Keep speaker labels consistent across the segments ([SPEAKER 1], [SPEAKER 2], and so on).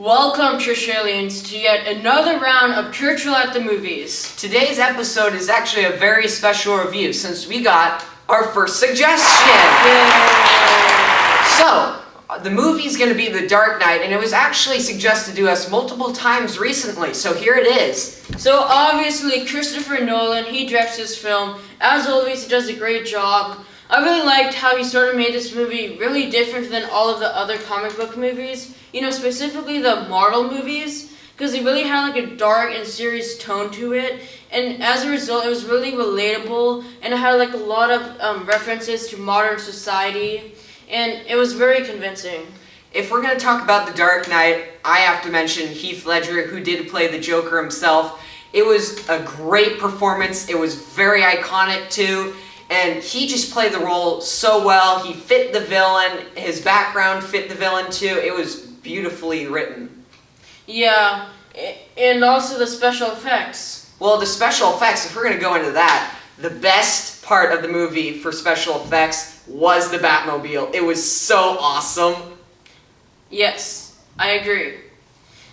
[SPEAKER 1] Welcome, Churchillians, to yet another round of Churchill at the Movies.
[SPEAKER 2] Today's episode is actually a very special review since we got our first suggestion. So, the movie's going to be The Dark Knight, and it was actually suggested to us multiple times recently, so here it is.
[SPEAKER 1] So obviously, Christopher Nolan, he directs this film. As always, he does a great job. I really liked how he sort of made this movie really different than all of the other comic book movies. You know, specifically the Marvel movies, because he really had like a dark and serious tone to it. And as a result, it was really relatable, and it had like a lot of references to modern society, and it was very convincing.
[SPEAKER 2] If we're going to talk about The Dark Knight, I have to mention Heath Ledger, who did play the Joker himself. It was a great performance. It was very iconic too. And he just played the role so well. He fit the villain. His background fit the villain too. It was beautifully written.
[SPEAKER 1] Yeah, and also the special effects.
[SPEAKER 2] Well, the special effects, if we're going to go into that, the best part of the movie for special effects was the Batmobile. It was so awesome.
[SPEAKER 1] Yes, I agree.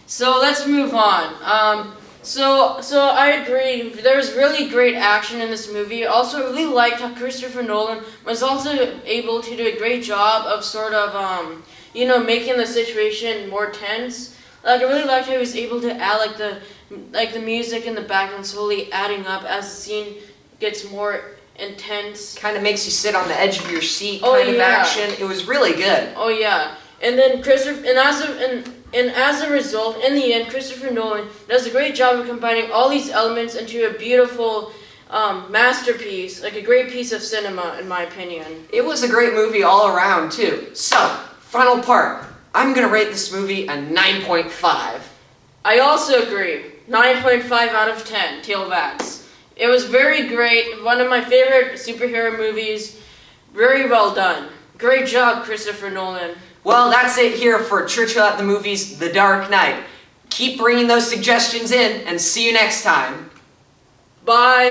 [SPEAKER 1] So let's move on. So I agree. There's really great action in this movie. Also, I really liked how Christopher Nolan was also able to do a great job of sort of, making the situation more tense. Like, I really liked how he was able to add the music in the background slowly adding up as the scene gets more intense.
[SPEAKER 2] Kind of makes you sit on the edge of your seat kind of action. It was really good.
[SPEAKER 1] Oh yeah. And then as a result, in the end, Christopher Nolan does a great job of combining all these elements into a beautiful masterpiece, like a great piece of cinema, in my opinion.
[SPEAKER 2] It was a great movie all around, too. So, final part. I'm going to rate this movie a 9.5.
[SPEAKER 1] I also agree. 9.5 out of 10, tailbacks. It was very great. One of my favorite superhero movies. Very well done. Great job, Christopher Nolan.
[SPEAKER 2] Well, that's it here for Churchill at the Movies, The Dark Knight. Keep bringing those suggestions in, and see you next time.
[SPEAKER 1] Bye.